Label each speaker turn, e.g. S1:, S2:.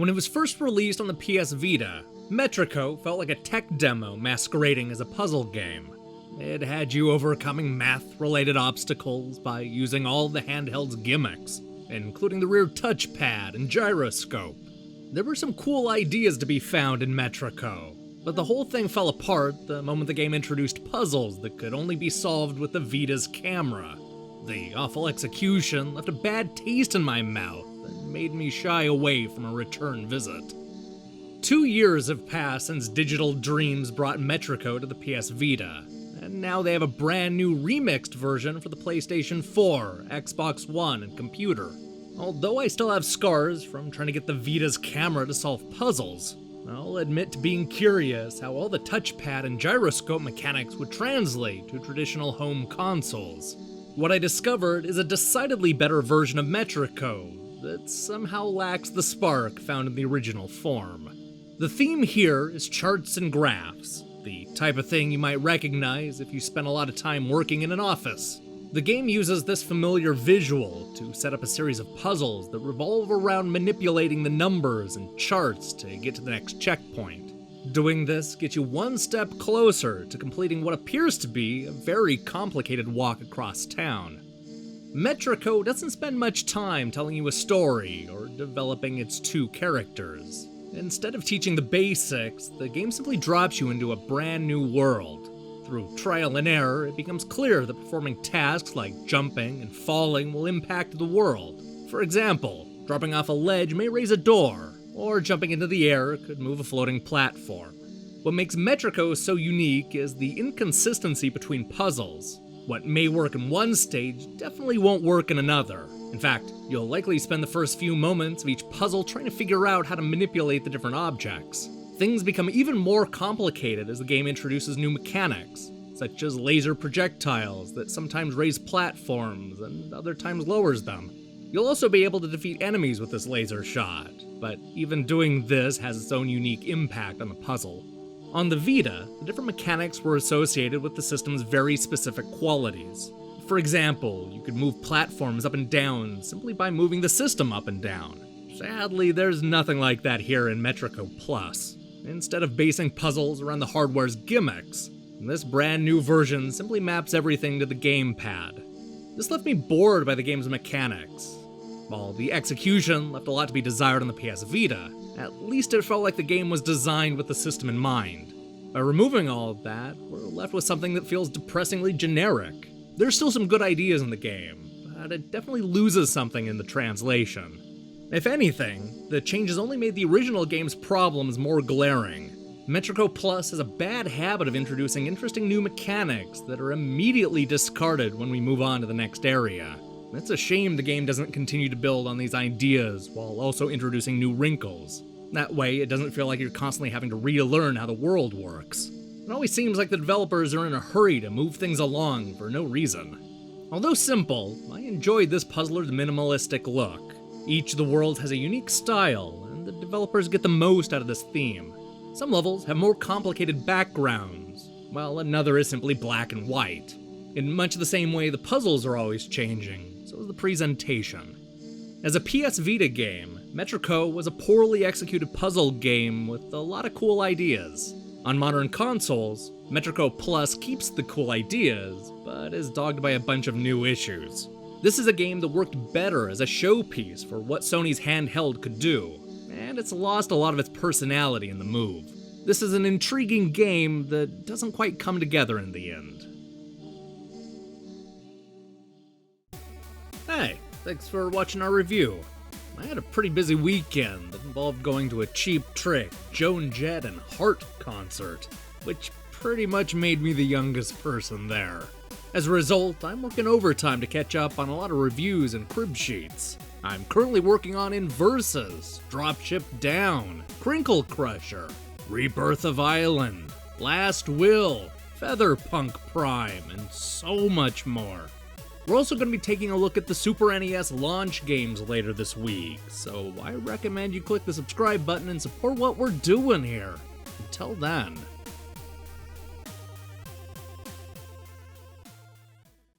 S1: When it was first released on the PS Vita, Metrico felt like a tech demo masquerading as a puzzle game. It had you overcoming math-related obstacles by using all the handheld's gimmicks, including the rear touchpad and gyroscope. There were some cool ideas to be found in Metrico, but the whole thing fell apart the moment the game introduced puzzles that could only be solved with the Vita's camera. The awful execution left a bad taste in my mouth and made me shy away from a return visit. 2 years have passed since Digital Dreams brought Metrico to the PS Vita, and now they have a brand new remixed version for the PlayStation 4, Xbox One, and computer. Although I still have scars from trying to get the Vita's camera to solve puzzles, I'll admit to being curious how all the touchpad and gyroscope mechanics would translate to traditional home consoles. What I discovered is a decidedly better version of Metrico that somehow lacks the spark found in the original form. The theme here is charts and graphs, the type of thing you might recognize if you spent a lot of time working in an office. The game uses this familiar visual to set up a series of puzzles that revolve around manipulating the numbers and charts to get to the next checkpoint. Doing this gets you one step closer to completing what appears to be a very complicated walk across town. Metrico doesn't spend much time telling you a story or developing its two characters. Instead of teaching the basics, the game simply drops you into a brand new world. Through trial and error, it becomes clear that performing tasks like jumping and falling will impact the world. For example, dropping off a ledge may raise a door, or jumping into the air could move a floating platform. What makes Metrico so unique is the inconsistency between puzzles. What may work in one stage definitely won't work in another. In fact, you'll likely spend the first few moments of each puzzle trying to figure out how to manipulate the different objects. Things become even more complicated as the game introduces new mechanics, such as laser projectiles that sometimes raise platforms and other times lowers them. You'll also be able to defeat enemies with this laser shot, but even doing this has its own unique impact on the puzzle. On the Vita, the different mechanics were associated with the system's very specific qualities. For example, you could move platforms up and down simply by moving the system up and down. Sadly, there's nothing like that here in Metrico Plus. Instead of basing puzzles around the hardware's gimmicks, this brand new version simply maps everything to the gamepad. This left me bored by the game's mechanics. While the execution left a lot to be desired on the PS Vita, at least it felt like the game was designed with the system in mind. By removing all of that, we're left with something that feels depressingly generic. There's still some good ideas in the game, but it definitely loses something in the translation. If anything, the changes only made the original game's problems more glaring. Metrico Plus has a bad habit of introducing interesting new mechanics that are immediately discarded when we move on to the next area. It's a shame the game doesn't continue to build on these ideas while also introducing new wrinkles. That way, it doesn't feel like you're constantly having to relearn how the world works. It always seems like the developers are in a hurry to move things along for no reason. Although simple, I enjoyed this puzzler's minimalistic look. Each of the worlds has a unique style, and the developers get the most out of this theme. Some levels have more complicated backgrounds, while another is simply black and white. In much the same way the puzzles are always changing, so is the presentation. As a PS Vita game, Metrico was a poorly executed puzzle game with a lot of cool ideas. On modern consoles, Metrico Plus keeps the cool ideas, but is dogged by a bunch of new issues. This is a game that worked better as a showpiece for what Sony's handheld could do, and it's lost a lot of its personality in the move. This is an intriguing game that doesn't quite come together in the end. Hey, thanks for watching our review. I had a pretty busy weekend that involved going to a Cheap Trick, Joan Jett, and Heart concert, which pretty much made me the youngest person there. As a result, I'm working overtime to catch up on a lot of reviews and crib sheets. I'm currently working on Inversus, Dropship Down, Crinkle Crusher, Rebirth of Island, Last Will, Featherpunk Prime, and so much more. We're also going to be taking a look at the Super NES launch games later this week, so I recommend you click the subscribe button and support what we're doing here. Until then.